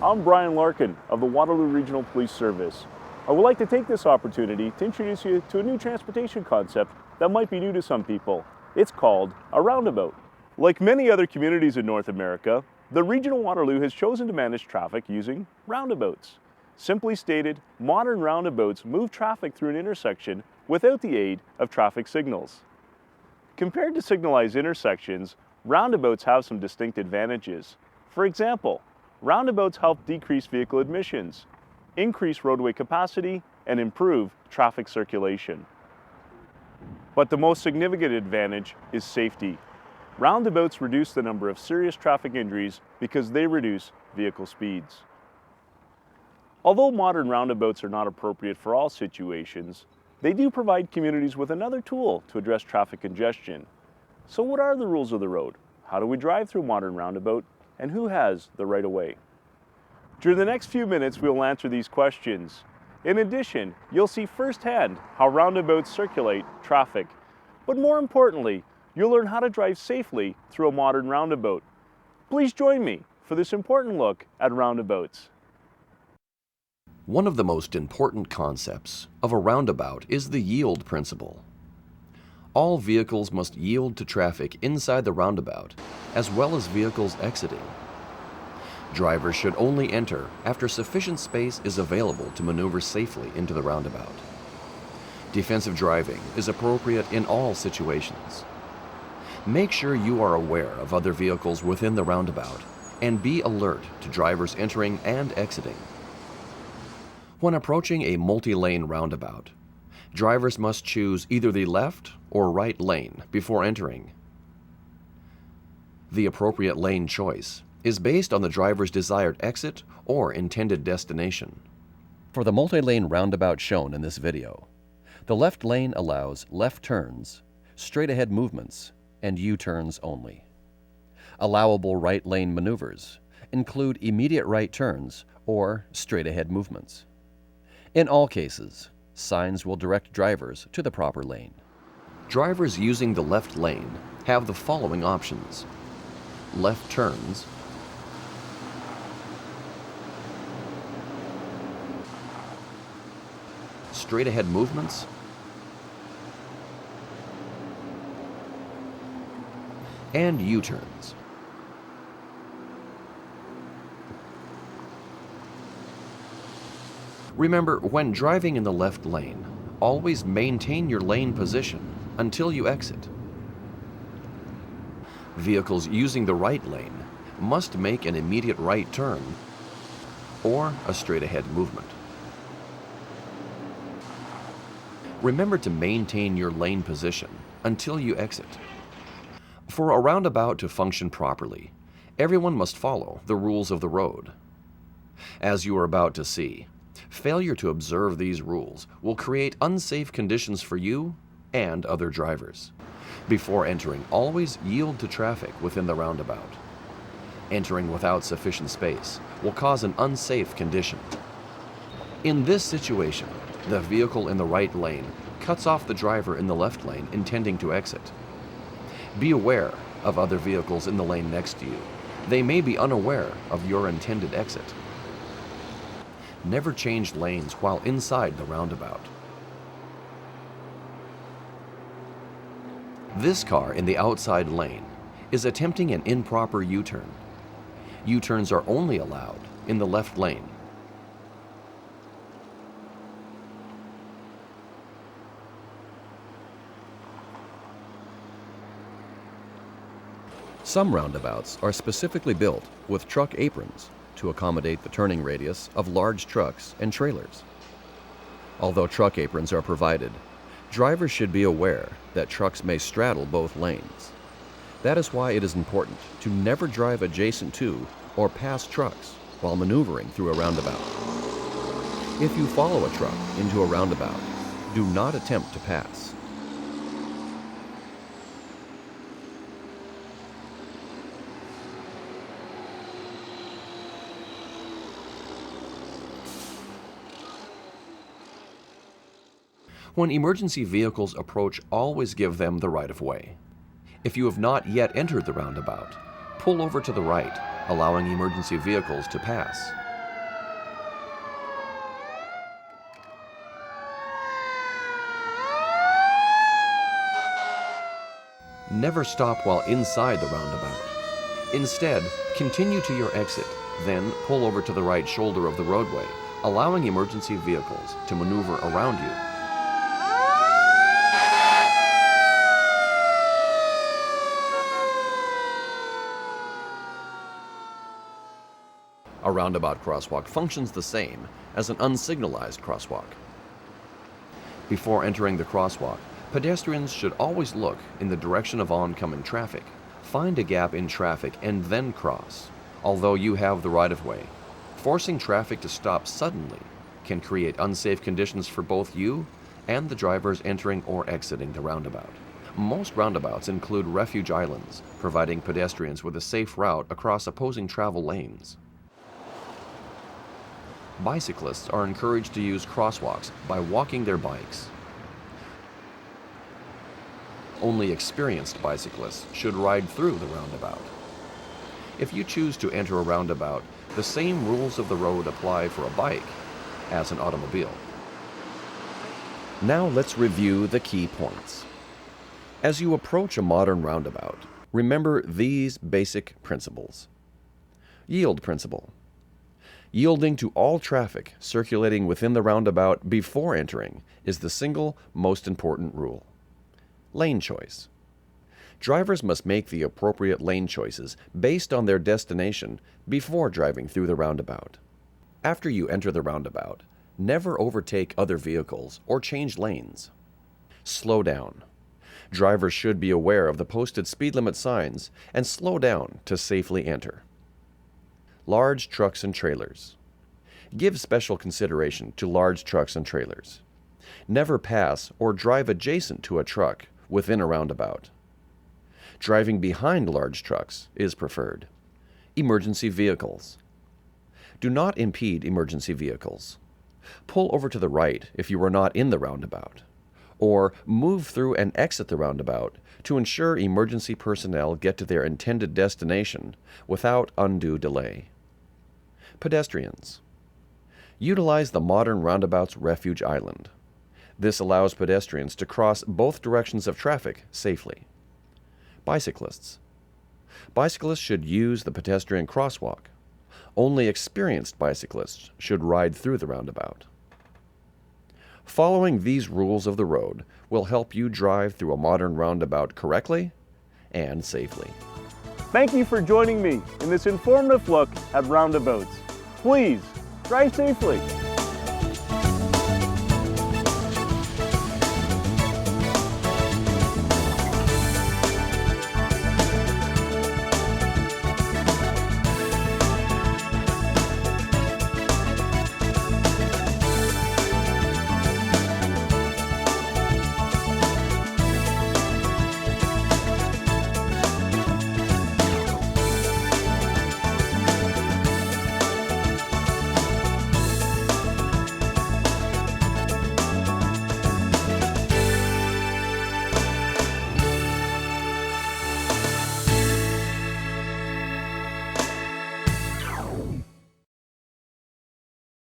I'm Brian Larkin of the Waterloo Regional Police Service. I would like to take this opportunity to introduce you to a new transportation concept that might be new to some people. It's called a roundabout. Like many other communities in North America, the Regional Waterloo has chosen to manage traffic using roundabouts. Simply stated, modern roundabouts move traffic through an intersection without the aid of traffic signals. Compared to signalized intersections, roundabouts have some distinct advantages. For example, roundabouts help decrease vehicle emissions, increase roadway capacity, and improve traffic circulation. But the most significant advantage is safety. Roundabouts reduce the number of serious traffic injuries because they reduce vehicle speeds. Although modern roundabouts are not appropriate for all situations, they do provide communities with another tool to address traffic congestion. So what are the rules of the road? How do we drive through a modern roundabout? And who has the right of way? During the next few minutes, we will answer these questions. In addition, you'll see firsthand how roundabouts circulate traffic. But more importantly, you'll learn how to drive safely through a modern roundabout. Please join me for this important look at roundabouts. One of the most important concepts of a roundabout is the yield principle. All vehicles must yield to traffic inside the roundabout, as well as vehicles exiting. Drivers should only enter after sufficient space is available to maneuver safely into the roundabout. Defensive driving is appropriate in all situations. Make sure you are aware of other vehicles within the roundabout and be alert to drivers entering and exiting. When approaching a multi-lane roundabout, drivers must choose either the left or right lane before entering. The appropriate lane choice is based on the driver's desired exit or intended destination. For the multi-lane roundabout shown in this video, the left lane allows left turns, straight-ahead movements, and U-turns only. Allowable right lane maneuvers include immediate right turns or straight-ahead movements. In all cases, signs will direct drivers to the proper lane. Drivers using the left lane have the following options: left turns, straight-ahead movements, and U-turns. Remember, when driving in the left lane, always maintain your lane position until you exit. Vehicles using the right lane must make an immediate right turn or a straight-ahead movement. Remember to maintain your lane position until you exit. For a roundabout to function properly, everyone must follow the rules of the road. As you are about to see, failure to observe these rules will create unsafe conditions for you and other drivers. Before entering, always yield to traffic within the roundabout. Entering without sufficient space will cause an unsafe condition. In this situation, the vehicle in the right lane cuts off the driver in the left lane intending to exit. Be aware of other vehicles in the lane next to you. They may be unaware of your intended exit. Never change lanes while inside the roundabout. This car in the outside lane is attempting an improper U-turn. U-turns are only allowed in the left lane. Some roundabouts are specifically built with truck aprons to accommodate the turning radius of large trucks and trailers. Although truck aprons are provided, drivers should be aware that trucks may straddle both lanes. That is why it is important to never drive adjacent to or past trucks while maneuvering through a roundabout. If you follow a truck into a roundabout, do not attempt to pass. When emergency vehicles approach, always give them the right of way. If you have not yet entered the roundabout, pull over to the right, allowing emergency vehicles to pass. Never stop while inside the roundabout. Instead, continue to your exit, then pull over to the right shoulder of the roadway, allowing emergency vehicles to maneuver around you. A roundabout crosswalk functions the same as an unsignalized crosswalk. Before entering the crosswalk, pedestrians should always look in the direction of oncoming traffic, find a gap in traffic, and then cross, although you have the right-of-way. Forcing traffic to stop suddenly can create unsafe conditions for both you and the drivers entering or exiting the roundabout. Most roundabouts include refuge islands, providing pedestrians with a safe route across opposing travel lanes. Bicyclists are encouraged to use crosswalks by walking their bikes. Only experienced bicyclists should ride through the roundabout. If you choose to enter a roundabout, the same rules of the road apply for a bike as an automobile. Now let's review the key points. As you approach a modern roundabout, remember these basic principles. Yield principle. Yielding to all traffic circulating within the roundabout before entering is the single most important rule. Lane choice. Drivers must make the appropriate lane choices based on their destination before driving through the roundabout. After you enter the roundabout, never overtake other vehicles or change lanes. Slow down. Drivers should be aware of the posted speed limit signs and slow down to safely enter. Large trucks and trailers. Give special consideration to large trucks and trailers. Never pass or drive adjacent to a truck within a roundabout. Driving behind large trucks is preferred. Emergency vehicles. Do not impede emergency vehicles. Pull over to the right if you are not in the roundabout, or move through and exit the roundabout to ensure emergency personnel get to their intended destination without undue delay. Pedestrians. Utilize the modern roundabout's refuge island. This allows pedestrians to cross both directions of traffic safely. Bicyclists. Bicyclists should use the pedestrian crosswalk. Only experienced bicyclists should ride through the roundabout. Following these rules of the road will help you drive through a modern roundabout correctly and safely. Thank you for joining me in this informative look at roundabouts. Please, drive safely.